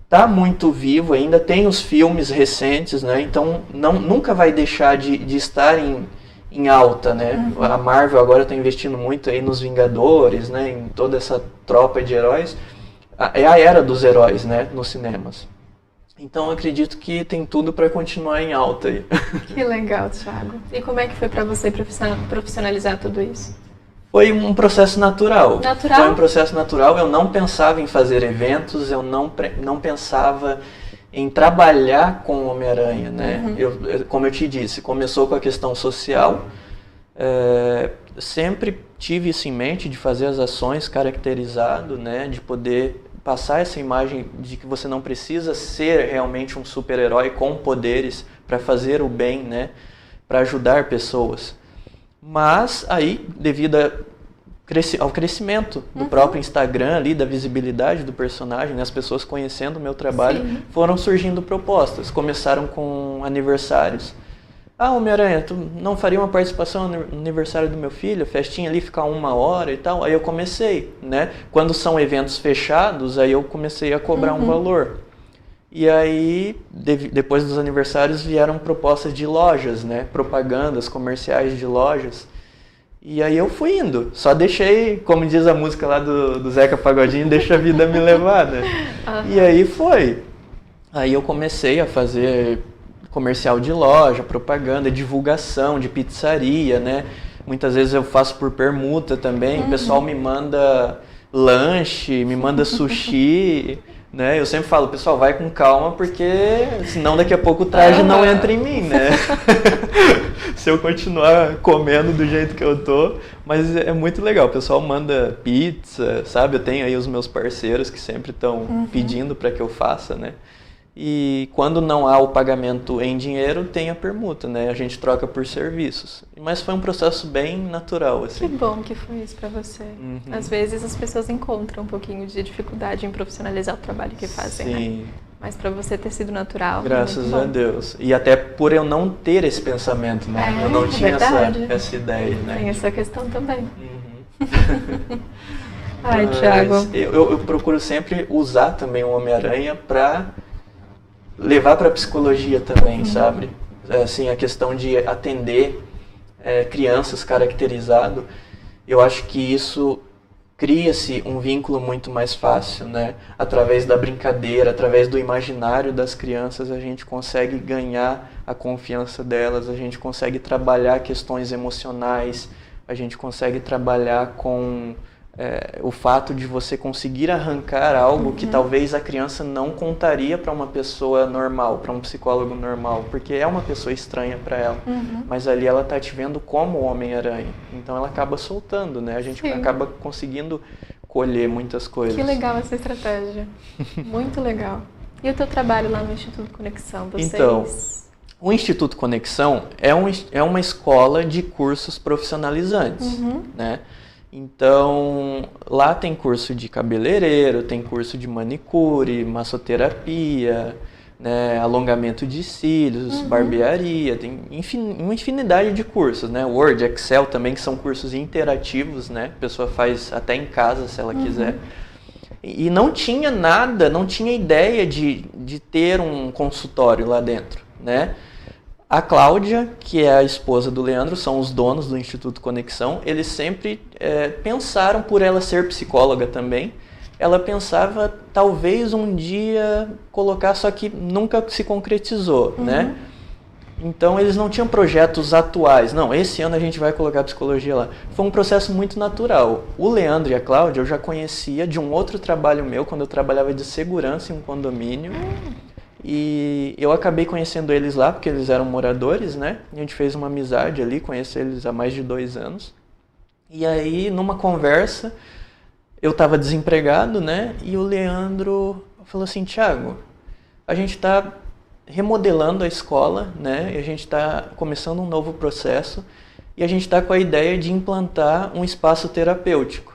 tá muito vivo, ainda tem os filmes recentes, né? Então, nunca vai deixar de estar em alta, né? A Marvel agora está investindo muito aí nos Vingadores, né? Em toda essa tropa de heróis. É a era dos heróis, né? Nos cinemas. Então, eu acredito que tem tudo para continuar em alta aí. Que legal, Thiago. E como é que foi para você profissionalizar tudo isso? Foi um processo natural. Natural? Foi um processo natural. Eu não pensava em fazer eventos, eu não pensava em trabalhar com o Homem-Aranha, né? Como eu te disse, começou com a questão social. Sempre tive isso em mente, de fazer as ações caracterizado, né? De poder passar essa imagem de que você não precisa ser realmente um super-herói com poderes para fazer o bem, né? Para ajudar pessoas. Mas aí, devido ao crescimento do próprio Instagram ali, da visibilidade do personagem, né, as pessoas conhecendo o meu trabalho, foram surgindo propostas. Começaram com aniversários. Homem-Aranha, tu não faria uma participação no aniversário do meu filho? Festinha ali, ficar 1 hora e tal? Aí eu comecei, né? Quando são eventos fechados, aí eu comecei a cobrar um valor. E aí, depois dos aniversários, vieram propostas de lojas, né? Propagandas, comerciais de lojas. E aí eu fui indo. Só deixei, como diz a música lá do Zeca Pagodinho, deixa a vida me levar, né? E aí foi. Aí eu comecei a fazer comercial de loja, propaganda, divulgação de pizzaria, né? Muitas vezes eu faço por permuta também. O pessoal me manda lanche, me manda sushi, né? Eu sempre falo, pessoal, vai com calma, porque senão daqui a pouco o traje não entra em mim, né? Se eu continuar comendo do jeito que eu tô. Mas é muito legal, o pessoal manda pizza, sabe? Eu tenho aí os meus parceiros que sempre estão pedindo para que eu faça, né? E quando não há o pagamento em dinheiro, tem a permuta, né? A gente troca por serviços. Mas foi um processo bem natural, assim. Que bom que foi isso pra você. Às vezes as pessoas encontram um pouquinho de dificuldade em profissionalizar o trabalho que fazem, Sim. né? Mas pra você ter sido natural. Graças a Deus. E até por eu não ter esse pensamento, né? Eu não tinha essa ideia, né? Tem essa questão também. Ai, Thiago. Eu procuro sempre usar também o Homem-Aranha pra levar para psicologia também, sabe? Assim, a questão de atender crianças caracterizado, eu acho que isso cria-se um vínculo muito mais fácil, né? Através da brincadeira, através do imaginário das crianças, a gente consegue ganhar a confiança delas, a gente consegue trabalhar questões emocionais, a gente consegue trabalhar com o fato de você conseguir arrancar algo que talvez a criança não contaria para uma pessoa normal, para um psicólogo normal, porque é uma pessoa estranha para ela. Mas ali ela está te vendo como Homem-Aranha, então ela acaba soltando, né? A gente acaba conseguindo colher muitas coisas. Que legal essa estratégia, muito legal. E o teu trabalho lá no Instituto Conexão? Então, o Instituto Conexão é uma escola de cursos profissionalizantes, né? Então, lá tem curso de cabeleireiro, tem curso de manicure, massoterapia, né, alongamento de cílios, barbearia, tem uma infinidade de cursos, né? Word, Excel também, que são cursos interativos, né? A pessoa faz até em casa, se ela quiser. E não tinha nada, não tinha ideia de ter um consultório lá dentro, né? A Cláudia, que é a esposa do Leandro, são os donos do Instituto Conexão, eles sempre pensaram, por ela ser psicóloga também, ela pensava talvez um dia colocar, só que nunca se concretizou, né? Então eles não tinham projetos atuais, não, esse ano a gente vai colocar psicologia lá. Foi um processo muito natural. O Leandro e a Cláudia eu já conhecia de um outro trabalho meu, quando eu trabalhava de segurança em um condomínio. E eu acabei conhecendo eles lá, porque eles eram moradores, né? A gente fez uma amizade ali, conheci eles há mais de 2 anos. E aí, numa conversa, eu estava desempregado, né? E o Leandro falou assim, Thiago, a gente está remodelando a escola, né? E a gente está começando um novo processo e a gente está com a ideia de implantar um espaço terapêutico.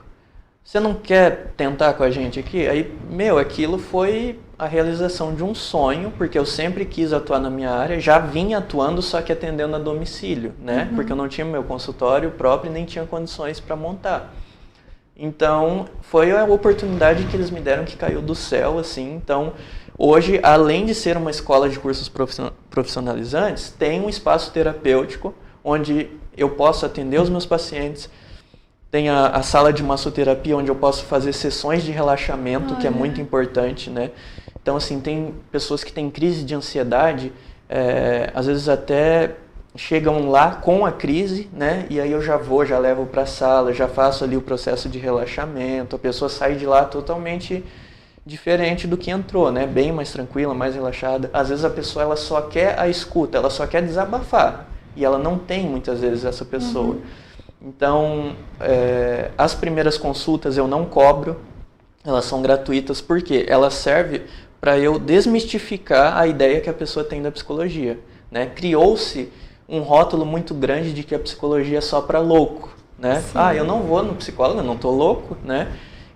Você não quer tentar com a gente aqui? Aí, aquilo foi a realização de um sonho, porque eu sempre quis atuar na minha área, já vinha atuando, só que atendendo a domicílio, né? Porque eu não tinha meu consultório próprio e nem tinha condições para montar. Então, foi a oportunidade que eles me deram que caiu do céu, assim. Então, hoje, além de ser uma escola de cursos profissionalizantes, tem um espaço terapêutico onde eu posso atender os meus pacientes. Tem a sala de massoterapia, onde eu posso fazer sessões de relaxamento, que é muito importante, né? Então, assim, tem pessoas que têm crise de ansiedade, às vezes até chegam lá com a crise, né? E aí eu já levo para a sala, já faço ali o processo de relaxamento, a pessoa sai de lá totalmente diferente do que entrou, né? Bem mais tranquila, mais relaxada. Às vezes a pessoa ela só quer a escuta, ela só quer desabafar, e ela não tem muitas vezes essa pessoa. Então, as primeiras consultas eu não cobro, elas são gratuitas, porque elas servem para eu desmistificar a ideia que a pessoa tem da psicologia, né? Criou-se um rótulo muito grande de que a psicologia é só para louco, né? Sim. Eu não vou no psicólogo, eu não tô louco, né?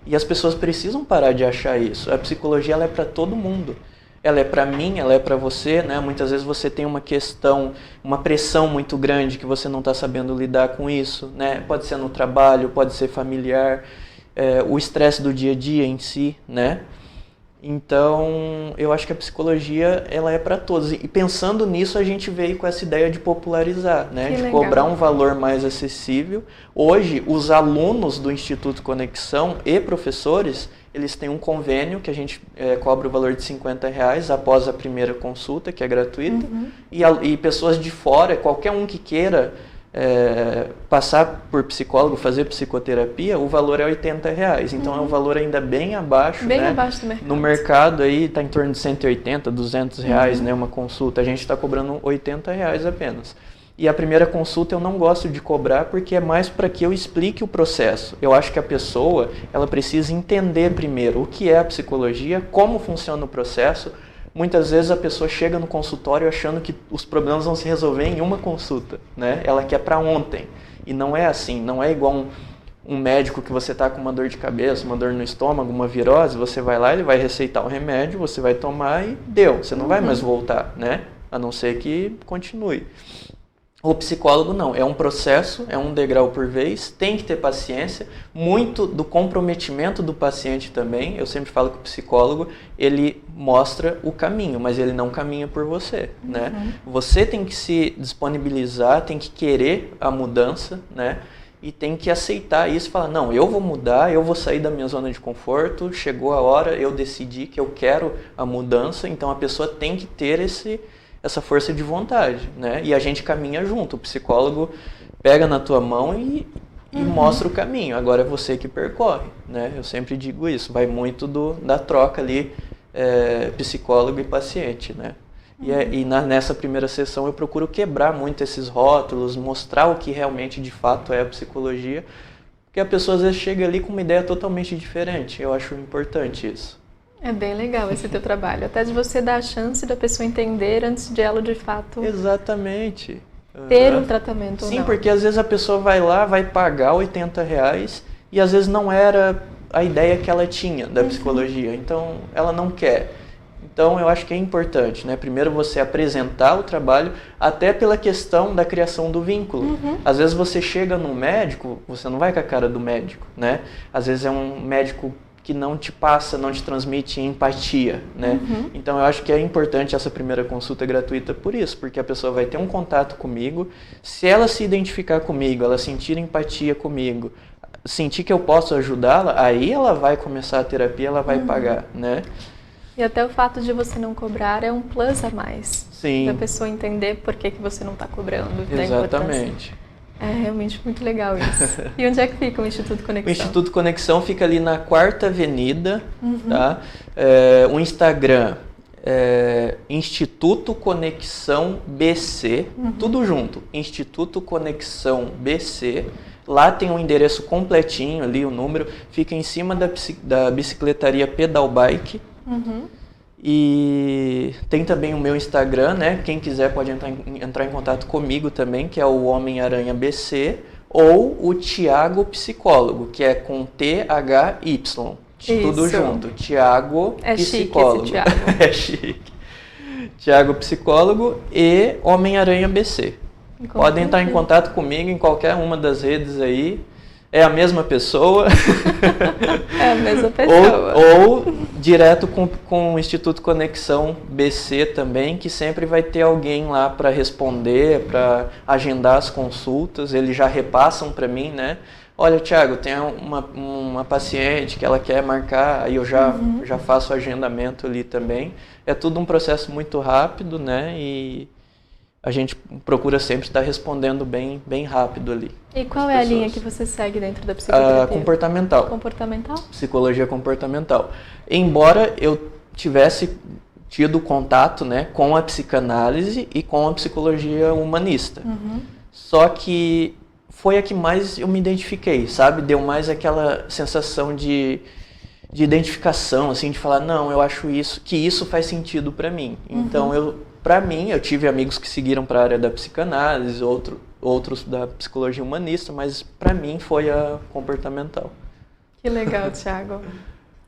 E as pessoas precisam parar de achar isso. A psicologia ela é para todo mundo. Ela é para mim, ela é para você, né? Muitas vezes você tem uma questão, uma pressão muito grande que você não está sabendo lidar com isso, né? Pode ser no trabalho, pode ser familiar, o estresse do dia a dia em si, né? Então, eu acho que a psicologia ela é para todos. E pensando nisso, a gente veio com essa ideia de popularizar, né? De cobrar um valor mais acessível. Hoje, os alunos do Instituto Conexão e professores, eles têm um convênio que a gente cobra o valor de R$50 após a primeira consulta, que é gratuita. E pessoas de fora, qualquer um que queira passar por psicólogo, fazer psicoterapia, o valor é R$80. Então é um valor ainda bem abaixo, bem né? abaixo do mercado. No mercado aí está em torno de R$180, R$200, né? Uma consulta. A gente está cobrando R$80 apenas. E a primeira consulta eu não gosto de cobrar porque é mais para que eu explique o processo. Eu acho que a pessoa ela precisa entender primeiro o que é a psicologia, como funciona o processo. Muitas vezes a pessoa chega no consultório achando que os problemas vão se resolver em uma consulta, né? Ela quer para ontem. E não é assim, não é igual um médico que você está com uma dor de cabeça, uma dor no estômago, uma virose, você vai lá, ele vai receitar o remédio, você vai tomar e deu. Você não vai mais voltar, né? A não ser que continue. O psicólogo não, é um processo, é um degrau por vez, tem que ter paciência, muito do comprometimento do paciente também. Eu sempre falo que o psicólogo, ele mostra o caminho, mas ele não caminha por você, né? Você tem que se disponibilizar, tem que querer a mudança, né? E tem que aceitar isso e falar, não, eu vou mudar, eu vou sair da minha zona de conforto, chegou a hora, eu decidi que eu quero a mudança, então a pessoa tem que ter essa força de vontade, né? E a gente caminha junto, o psicólogo pega na tua mão e mostra o caminho, agora é você que percorre, né? Eu sempre digo isso, vai muito da troca ali, psicólogo e paciente, né? Nessa primeira sessão eu procuro quebrar muito esses rótulos, mostrar o que realmente de fato é a psicologia, porque a pessoa às vezes chega ali com uma ideia totalmente diferente, eu acho importante isso. É bem legal esse teu trabalho, até de você dar a chance da pessoa entender antes de ela de fato exatamente ter um tratamento. Sim, ou não. porque às vezes a pessoa vai lá, vai pagar R$80 e às vezes não era a ideia que ela tinha da psicologia, então ela não quer. Então eu acho que é importante, né? Primeiro você apresentar o trabalho, até pela questão da criação do vínculo. Às vezes você chega num médico, você não vai com a cara do médico, né? Às vezes é um médico que não te passa, não te transmite empatia, né? Então eu acho que é importante essa primeira consulta gratuita por isso, porque a pessoa vai ter um contato comigo, se ela se identificar comigo, ela sentir empatia comigo, sentir que eu posso ajudá-la, aí ela vai começar a terapia, ela vai pagar, né? E até o fato de você não cobrar é um plus a mais. Sim. Da pessoa entender por que você não está cobrando. Exatamente. É realmente muito legal isso. E onde é que fica o Instituto Conexão? O Instituto Conexão fica ali na 4ª Avenida, tá? O Instagram é Instituto Conexão BC, tudo junto, Instituto Conexão BC. Lá tem um endereço completinho ali, o número, fica em cima da bicicletaria Pedal Bike. E tem também o meu Instagram, né? Quem quiser pode entrar em contato comigo também, que é o Homem-Aranha BC, ou o Thiago Psicólogo, que é com THY. Tudo junto. Thiago Psicólogo. Chique esse Thiago. É chique. Thiago Psicólogo e Homem-Aranha BC. Podem entrar em contato comigo em qualquer uma das redes aí. É a mesma pessoa. É a mesma pessoa. Ou direto com o Instituto Conexão BC também, que sempre vai ter alguém lá para responder, para agendar as consultas. Eles já repassam para mim, né? Olha, Thiago, tem uma paciente que ela quer marcar, aí eu já faço o agendamento ali também. É tudo um processo muito rápido, né? E a gente procura sempre estar respondendo bem rápido ali. E qual é a linha que você segue dentro da psicoterapia? Comportamental. Comportamental? Psicologia comportamental. Embora eu tivesse tido contato, né, com a psicanálise e com a psicologia humanista. Só que foi a que mais eu me identifiquei, sabe? Deu mais aquela sensação de identificação, assim, de falar, não, eu acho que isso faz sentido para mim. Então, eu tive amigos que seguiram para a área da psicanálise, outros da psicologia humanista, mas para mim foi a comportamental. Que legal, Thiago.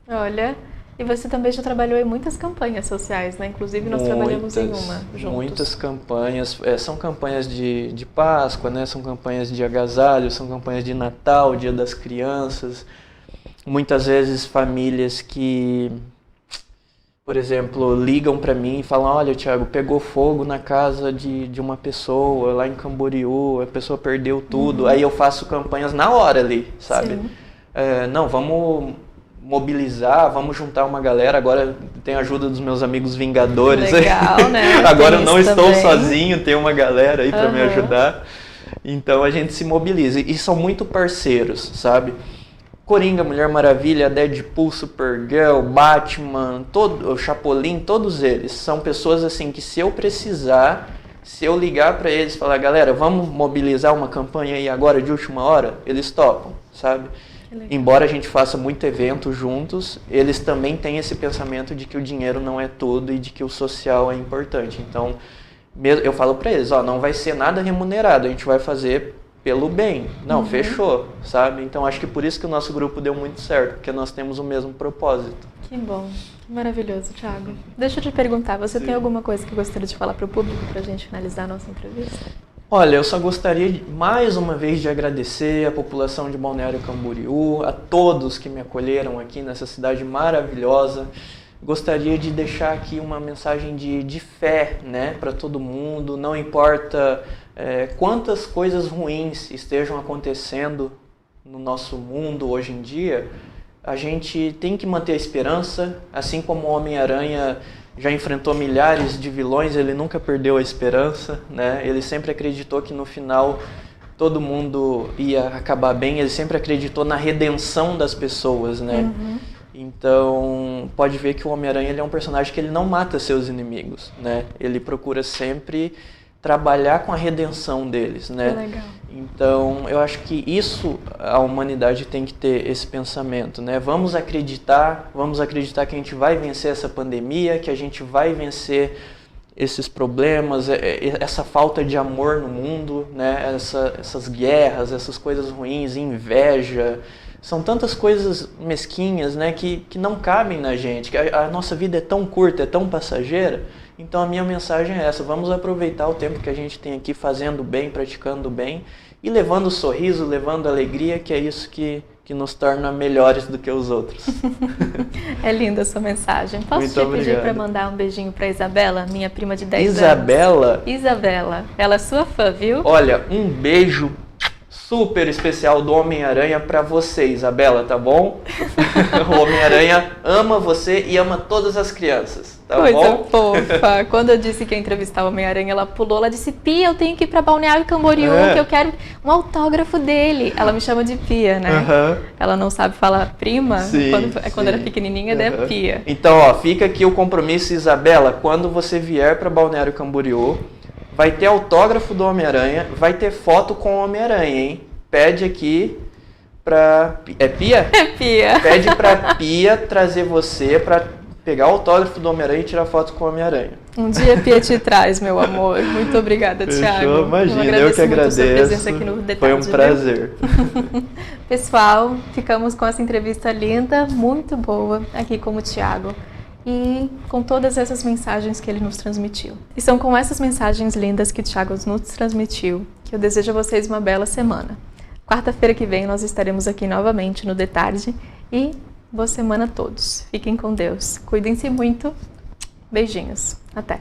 Olha, e você também já trabalhou em muitas campanhas sociais, né? Inclusive nós trabalhamos em uma juntos. Muitas campanhas, são campanhas de Páscoa, né? São campanhas de agasalho, são campanhas de Natal, Dia das Crianças. Muitas vezes famílias que, por exemplo, ligam para mim e falam, olha, Thiago, pegou fogo na casa de uma pessoa lá em Camboriú, a pessoa perdeu tudo. Aí eu faço campanhas na hora ali, sabe? Não, vamos mobilizar, vamos juntar uma galera. Agora tem a ajuda dos meus amigos Vingadores. Legal, né? Agora eu não estou sozinho, tem uma galera aí para me ajudar. Então a gente se mobiliza. E são muito parceiros, sabe? Coringa, Mulher Maravilha, Deadpool, Supergirl, Batman, o Chapolin, todos eles são pessoas assim que se eu precisar, se eu ligar para eles e falar, galera, vamos mobilizar uma campanha aí agora de última hora, eles topam, sabe? Embora a gente faça muito evento juntos, eles também têm esse pensamento de que o dinheiro não é tudo e de que o social é importante. Então, eu falo para eles, não vai ser nada remunerado, a gente vai fazer pelo bem. Não, fechou, sabe? Então acho que por isso que o nosso grupo deu muito certo, porque nós temos o mesmo propósito. Que bom, que maravilhoso, Thiago. Deixa eu te perguntar, você tem alguma coisa que gostaria de falar para o público para a gente finalizar a nossa entrevista? Olha, eu só gostaria mais uma vez de agradecer a população de Balneário Camboriú, a todos que me acolheram aqui nessa cidade maravilhosa. Gostaria de deixar aqui uma mensagem de fé, né, para todo mundo. Não importa quantas coisas ruins estejam acontecendo no nosso mundo hoje em dia, a gente tem que manter a esperança. Assim como o Homem-Aranha já enfrentou milhares de vilões, ele nunca perdeu a esperança, né? Ele sempre acreditou que no final todo mundo ia acabar bem, ele sempre acreditou na redenção das pessoas, né? Então, pode ver que o Homem-Aranha ele é um personagem que ele não mata seus inimigos, né? Ele procura sempre trabalhar com a redenção deles, né? Legal. Então, eu acho que isso a humanidade tem que ter esse pensamento, né? Vamos acreditar que a gente vai vencer essa pandemia, que a gente vai vencer esses problemas, essa falta de amor no mundo, né? Essas guerras, essas coisas ruins, inveja. São tantas coisas mesquinhas, né, que não cabem na gente, que a nossa vida é tão curta, é tão passageira. Então a minha mensagem é essa, vamos aproveitar o tempo que a gente tem aqui fazendo bem, praticando bem e levando sorriso, levando alegria, que é isso que nos torna melhores do que os outros. É linda a sua mensagem. Posso Muito te obrigado. pedir para mandar um beijinho para Isabela, minha prima de 10 Isabela? anos? Isabela, ela é sua fã, viu? Olha, um beijo super especial do Homem-Aranha pra você, Isabela, tá bom? O Homem-Aranha ama você e ama todas as crianças, tá Coisa bom? fofa. Quando eu disse que ia entrevistar o Homem-Aranha, ela pulou, ela disse, Pia, eu tenho que ir pra Balneário Camboriú, que eu quero um autógrafo dele. Ela me chama de Pia, né? Ela não sabe falar prima, Sim, quando era pequenininha, é Pia. Então, ó, fica aqui o compromisso, Isabela, quando você vier pra Balneário Camboriú, vai ter autógrafo do Homem-Aranha, vai ter foto com o Homem-Aranha, hein? pede aqui pra... É Pia? É Pia. Pede pra Pia trazer você pra pegar o autógrafo do Homem-Aranha e tirar foto com o Homem-Aranha. Um dia Pia te traz, meu amor. Muito obrigada, Thiago. Imagina, eu que agradeço. Muito a sua presença aqui no Detalhe, foi um prazer. Pessoal, ficamos com essa entrevista linda, muito boa, aqui com o Thiago. E com todas essas mensagens que ele nos transmitiu. E são com essas mensagens lindas que o Thiago nos transmitiu que eu desejo a vocês uma bela semana. Quarta-feira que vem nós estaremos aqui novamente no Detarde e boa semana a todos. Fiquem com Deus. Cuidem-se muito. Beijinhos. Até.